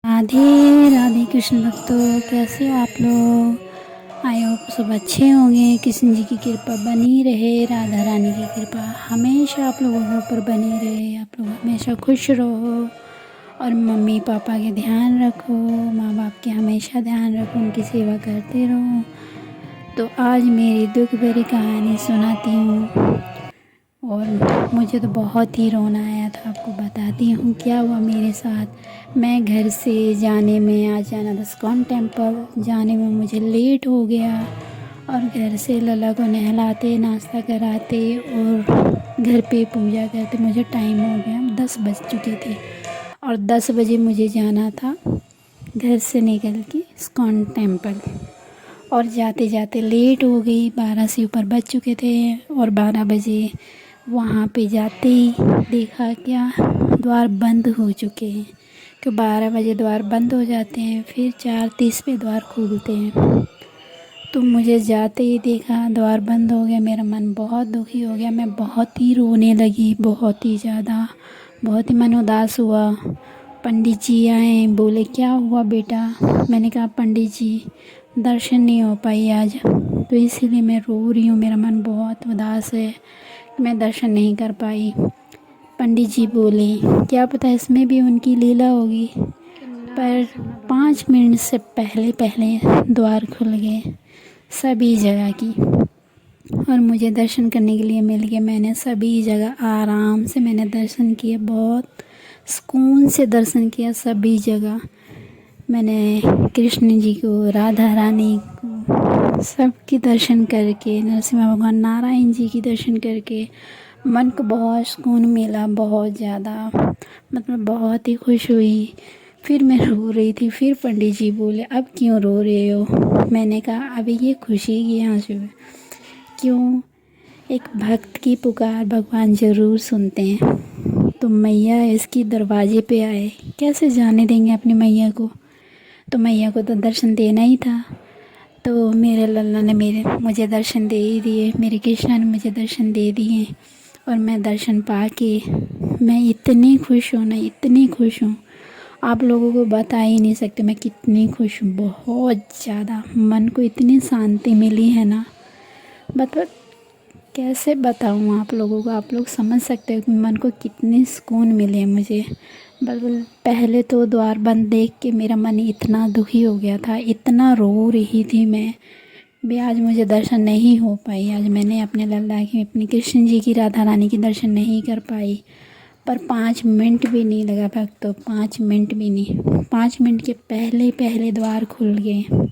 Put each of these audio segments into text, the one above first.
राधे राधे कृष्ण भक्तों, कैसे हो आप लोग। आई होप सब अच्छे होंगे। कृष्ण जी की कृपा बनी रहे, राधा रानी की कृपा हमेशा आप लोगों के ऊपर बनी रहे। आप लोग हमेशा खुश रहो और मम्मी पापा के ध्यान रखो, माँ बाप के हमेशा ध्यान रखो, उनकी सेवा करते रहो। तो आज मेरी दुख भरी कहानी सुनाती हूँ और मुझे तो बहुत ही रोना आया था। आपको बताती हूँ क्या हुआ मेरे साथ। मैं घर से जाने में, आज जाना था इस्कॉन टेम्पल, जाने में मुझे लेट हो गया और घर से लला को नहलाते, नाश्ता कराते और घर पे पूजा करते मुझे टाइम हो गया, 10 बज चुके थे और 10 बजे मुझे जाना था घर से निकल के इस्कॉन टेम्पल। और जाते जाते लेट हो गई, 12 से ऊपर बज चुके थे और 12 बजे वहाँ पे जाते ही देखा क्या, द्वार बंद हो चुके हैं। कि 12 बजे द्वार बंद हो जाते हैं, फिर 4:30 पे द्वार खुलते हैं। तो मुझे जाते ही देखा द्वार बंद हो गया, मेरा मन बहुत दुखी हो गया। मैं बहुत ही रोने लगी, बहुत ही ज़्यादा, बहुत ही मन उदास हुआ। पंडित जी आए, बोले क्या हुआ बेटा। मैंने कहा पंडित जी दर्शन नहीं हो पाई आज, तो इसीलिए मैं रो रही हूँ, मेरा मन बहुत उदास है, मैं दर्शन नहीं कर पाई। पंडित जी बोले क्या पता इसमें भी उनकी लीला होगी। पर 5 मिनट से पहले पहले द्वार खुल गए सभी जगह की और मुझे दर्शन करने के लिए मिल गया। मैंने सभी जगह आराम से मैंने दर्शन किया, बहुत सुकून से दर्शन किया सभी जगह। मैंने कृष्ण जी को, राधा रानी को, सबके दर्शन करके, नरसिम्हा भगवान, नारायण जी की दर्शन करके मन को बहुत सुकून मिला, बहुत ज़्यादा, मतलब बहुत ही खुश हुई। फिर मैं रो रही थी, फिर पंडित जी बोले अब क्यों रो रहे हो। मैंने कहा अभी ये खुशी की आंसू है। क्यों, एक भक्त की पुकार भगवान ज़रूर सुनते हैं। तो मैया इसकी दरवाजे पे आए, कैसे जाने देंगे अपनी मैया को। तो मैया को तो दर्शन देना ही था। तो मेरे लल्ला ने मुझे दर्शन दे ही दिए, मेरे कृष्णा ने मुझे दर्शन दे दिए और मैं दर्शन पा के मैं इतनी खुश हूँ ना, इतनी खुश हूँ, आप लोगों को बता ही नहीं सकते मैं कितनी खुश हूँ। बहुत ज़्यादा मन को इतनी शांति मिली है ना, मतलब कैसे बताऊँ आप लोगों को। आप लोग समझ सकते हो कि मन को कितनी सुकून मिले मुझे। बस पहले तो द्वार बंद देख के मेरा मन इतना दुखी हो गया था, इतना रो रही थी मैं भी, आज मुझे दर्शन नहीं हो पाई। आज मैंने अपने लल्ला की, अपनी कृष्ण जी की, राधा रानी की दर्शन नहीं कर पाई। पर 5 मिनट भी नहीं लगा भक्तों, 5 मिनट भी नहीं। 5 मिनट के पहले पहले द्वार खुल गए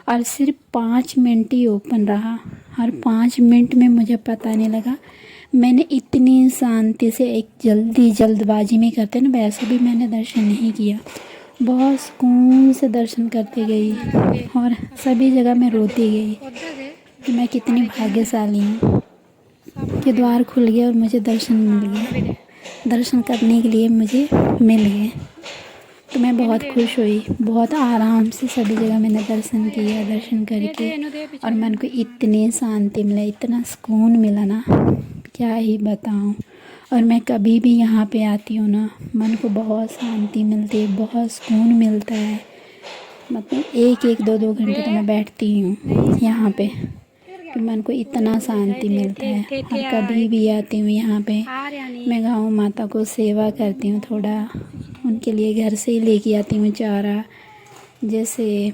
और सिर्फ 5 मिनट ही ओपन रहा। हर 5 मिनट में मुझे पता नहीं लगा, मैंने इतनी शांति से, एक जल्दबाजी में करते ना वैसे भी मैंने दर्शन नहीं किया। बहुत सुकून से दर्शन करती गई और सभी जगह मैं रोती गई कि मैं कितनी भाग्यशाली हूँ कि द्वार खुल गया और मुझे दर्शन मिल गए, दर्शन करने के लिए मुझे मिल गए। तो मैं बहुत खुश हुई, बहुत आराम से सभी जगह मैंने दर्शन किया। दर्शन करके और मन को इतनी शांति मिला, इतना सुकून मिला ना, क्या ही बताऊँ। और मैं कभी भी यहाँ पे आती हूँ ना, मन को बहुत शांति मिलती है, बहुत सुकून मिलता है। मतलब एक एक दो दो घंटे तो मैं बैठती हूँ यहाँ पे कि मन को इतना शांति मिलता है। और कभी भी आती हूँ यहाँ पे, मैं गौ माता को सेवा करती हूँ थोड़ा, उनके लिए घर से ही लेके आती हूँ चारा, जैसे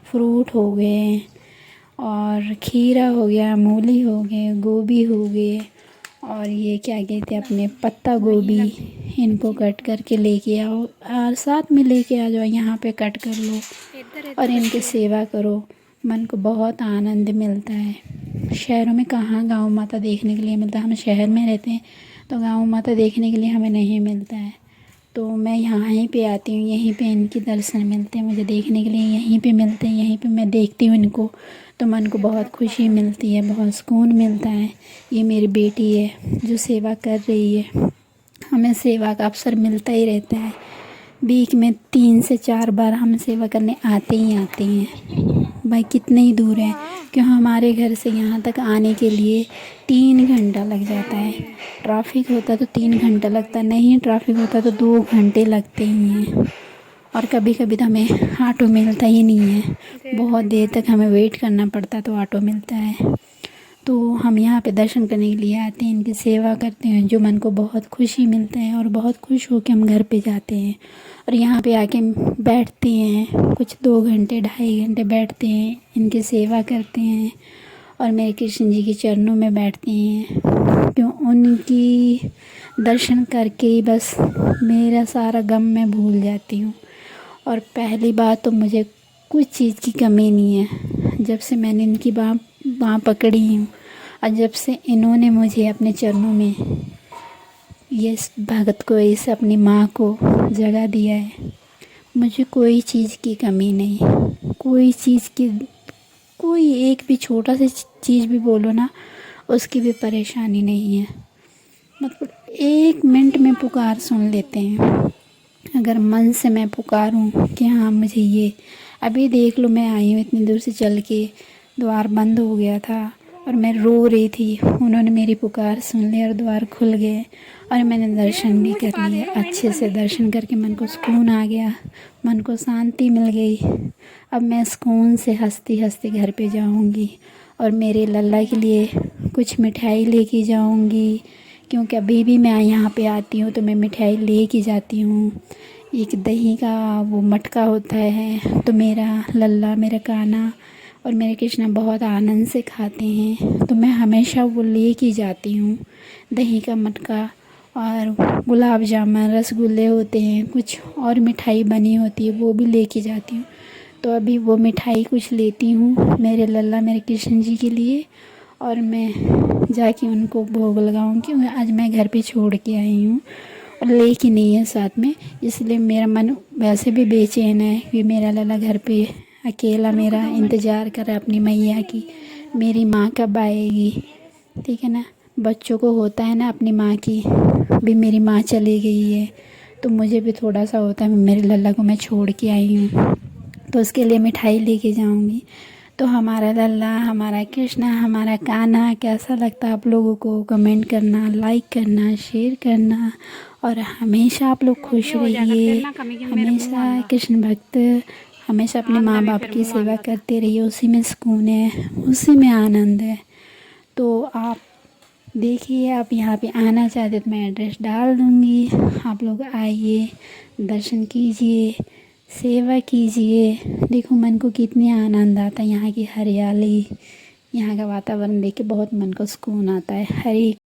फ्रूट हो गए और खीरा हो गया, मूली हो गए, गोभी हो गए और ये क्या कहते हैं अपने पत्ता गोभी, इनको कट करके लेके आओ और साथ में लेके आ जाओ, यहाँ पे कट कर लो और इनकी सेवा करो। मन को बहुत आनंद मिलता है। शहरों में कहाँ गाँव माता देखने के लिए मिलता है, हम शहर में रहते हैं तो गाँव माता देखने के लिए हमें नहीं मिलता है। तो मैं यहाँ ही पे आती हूँ, यहीं पे इनकी दर्शन मिलते हैं मुझे देखने के लिए, यहीं पे मिलते हैं, यहीं पे मैं देखती हूँ इनको, तो मन को बहुत खुशी मिलती है, बहुत सुकून मिलता है। ये मेरी बेटी है जो सेवा कर रही है, हमें सेवा का अवसर मिलता ही रहता है। वीक में 3 से 4 बार हम सेवा करने आते ही आते हैं। भाई कितने ही दूर है, क्यों हमारे घर से यहाँ तक आने के लिए 3 घंटा लग जाता है। ट्रैफिक होता तो 3 घंटा लगता, नहीं ट्रैफिक होता तो 2 घंटे लगते ही हैं। और कभी कभी तो हमें ऑटो मिलता ही नहीं है, बहुत देर तक हमें वेट करना पड़ता तो ऑटो मिलता है। तो हम यहाँ पे दर्शन करने के लिए आते हैं, इनकी सेवा करते हैं, जो मन को बहुत खुशी मिलता है और बहुत खुश होकर हम घर पे जाते हैं। और यहाँ पे आके बैठते हैं, कुछ 2 घंटे 2.5 घंटे बैठते हैं, इनकी सेवा करते हैं और मेरे कृष्ण जी के चरणों में बैठते हैं। क्यों, उनकी दर्शन करके ही बस मेरा सारा गम मैं भूल जाती हूँ। और पहली बात तो मुझे कुछ चीज़ की कमी नहीं है, जब से मैंने इनकी बाँह पकड़ी हूँ और जब से इन्होंने मुझे अपने चरणों में ये भगत को, इस अपनी माँ को जगह दिया है, मुझे कोई चीज़ की कमी नहीं, कोई चीज़ की, कोई एक भी छोटा सा चीज़ भी बोलो ना, उसकी भी परेशानी नहीं है। मतलब 1 मिनट में पुकार सुन लेते हैं, अगर मन से मैं पुकारूं कि हाँ मुझे ये, अभी देख लो मैं आई हूँ इतनी दूर से चल के, द्वार बंद हो गया था और मैं रो रही थी, उन्होंने मेरी पुकार सुन ली और द्वार खुल गए और मैंने दर्शन भी कर लिए। अच्छे से दर्शन करके मन को सुकून आ गया, मन को शांति मिल गई। अब मैं सुकून से हंसती हंसती घर पे जाऊंगी और मेरे लल्ला के लिए कुछ मिठाई लेके जाऊंगी, क्योंकि अभी भी मैं यहाँ पे आती हूँ तो मैं मिठाई लेके जाती हूँ। एक दही का वो मटका होता है, तो मेरा लल्ला, मेरा कान्हा और मेरे कृष्णा बहुत आनंद से खाते हैं, तो मैं हमेशा वो लेके जाती हूँ। दही का मटका और गुलाब जामुन, रसगुल्ले होते हैं, कुछ और मिठाई बनी होती है, वो भी लेके जाती हूँ। तो अभी वो मिठाई कुछ लेती हूँ मेरे लल्ला, मेरे कृष्ण जी के लिए, और मैं जाके उनको भोग लगाऊंगी, क्योंकि आज मैं घर पे छोड़ के आई हूँ और लेके नहीं है साथ में, इसलिए मेरा मन वैसे भी बेचैन है कि मेरा लल्ला घर पे अकेला मेरा इंतज़ार कर रहा है अपनी मैया की, मेरी माँ कब आएगी। ठीक है ना, बच्चों को होता है ना अपनी माँ की, भी मेरी माँ चली गई है, तो मुझे भी थोड़ा सा होता है, मेरे लल्ला को मैं छोड़ के आई हूँ, तो उसके लिए मिठाई लेके जाऊंगी। तो हमारा लल्ला, हमारा कृष्णा, हमारा कान्हा कैसा लगता है आप लोगों को, कमेंट करना, लाइक करना, शेयर करना, और हमेशा आप लोग खुश रहिए, हमेशा कृष्ण भक्त, हमेशा अपने माँ बाप की सेवा करते रहिए, उसी में सुकून है, उसी में आनंद है। तो आप देखिए, आप यहाँ पे आना चाहते तो मैं एड्रेस डाल दूँगी, आप लोग आइए, दर्शन कीजिए, सेवा कीजिए। देखो मन को कितनी आनंद आता है, यहाँ की हरियाली, यहाँ का वातावरण देख के बहुत मन को सुकून आता है। हरे